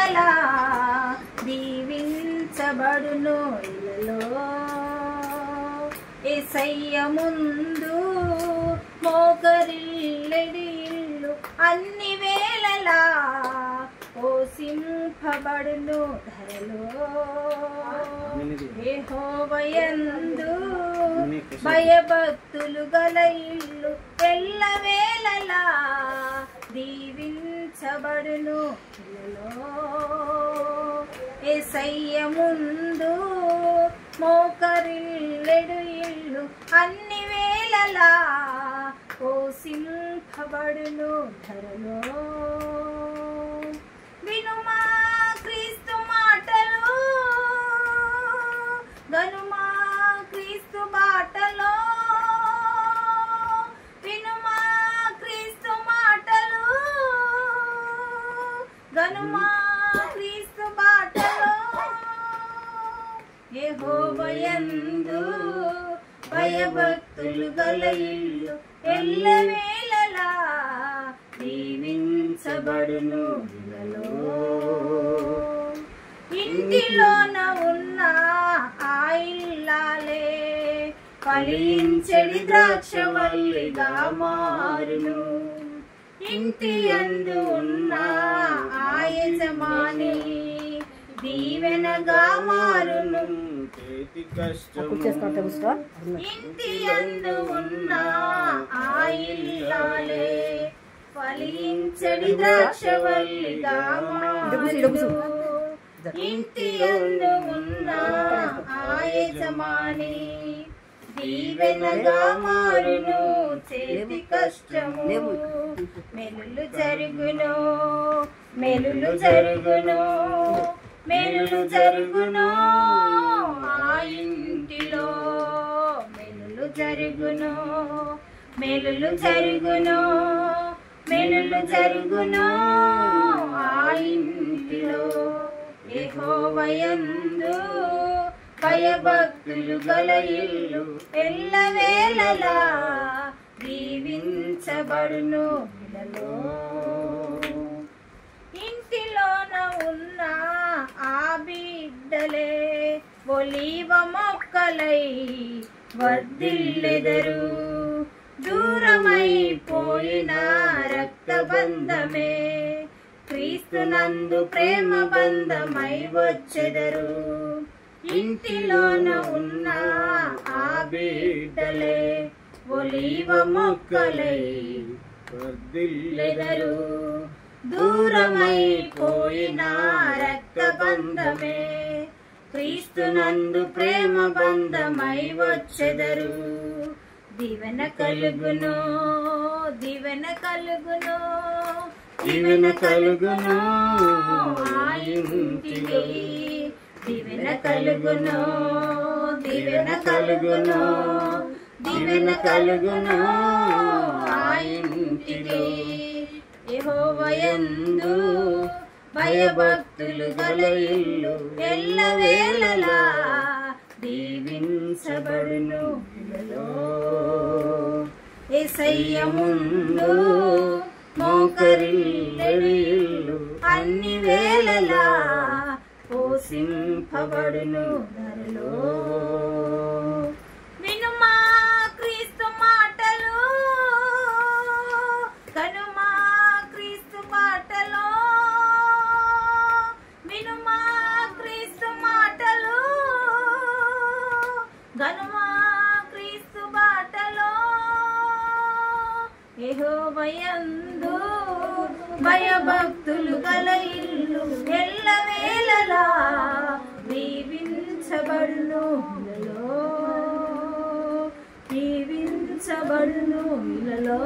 వేళలా దీవించబడును ఇలలో యేసయ్య ముందు మోకరిల్లెడి ఇల్లు అన్ని వేళలా పోషింపబడును ధరలో యెహోవాయందు భయభక్తులు గల ఇల్లు ఎల్లవేళలా దీవించబడును ఇలలో యేసయ్య ముందు మోకరిల్లెడు ఇల్లు అన్ని వేళలా పోషింపబడును ధరలో వినుమా క్రీస్తు మాటలు గనుమా క్రీస్తు బాటలో వినుమా క్రీస్తు మాటలు గనుమా క్రీస్తు బాటలో యెహోవాయందు భయభక్తులు గల ఇల్లు ఎల్లవేళలా దీవించబడును ఇలలో ఇంటిలోన ఉన్న ఆ ఇల్లాలే ఫలించెడి ద్రాక్షవల్లిగా మారును ఇంటి యందు ఉన్న ఆ యజమాని దీవెనగా మారును ఇంటి యందు ఉన్న ఆ ఇల్లాలే ఫలించెడి ద్రాక్షవల్లిగా మారును ఇంటి యందు ఉన్న ఆ యజమాని దీవెనగా మారును చేతి కష్టము మెలులు జరుగును మెలులు జరుగును మెలులు జరుగును ఆ ఇంటిలో మెలులు జరుగును మెలులు జరుగును మెలులు జరుగును ఆ ఇంటిలో యెహోవాయందు భయభక్తులు గల ఇల్లు ఎల్లవేళలా దీవించబడును ఇలలో ఇంటిలోన ఉన్న ఆ బిడ్డలే ఒలీవ మొక్కలై వర్ధిల్లెదరు దూరమైపోయిన రక్తబంధమే క్రీస్తునందు ప్రేమ బంధమై వచ్చెదరు ఇంటిలోన ఉన్న ఆ బిడ్డలే ఒలీవ మొక్కలై వర్ధిల్లెదరు దూరమైపోయిన రక్తబంధమే క్రీస్తునందు ప్రేమ బంధమై వచ్చెదరు దీవెన కలుగును దీవెన కలుగును దీవెన కలుగును ఆ ఇంటికి దీవెన కలుగును దీవెన కలుగును దీవెన కలుగును ఆ ఇంటికి యెహోవాయందు భయభక్తులు గల ఇల్లు ఎల్లవేళలా దీవించబడును ఇలలో యేసయ్య ముందు మోకరిల్లెడి ఇల్లు అన్ని వేళలా పోషింపబడును ధరలో వినుమా క్రీస్తు మాటలు గనుమా క్రీస్తు బాటలో వినుమా క్రీస్తు మాటలు గనుమా క్రీస్తు బాటలో యెహోవాయందు భయభక్తులు గల ఇల్లు ఎల్లవేళలా దీవించబడును ఇలలో దీవించబడును ఇలలో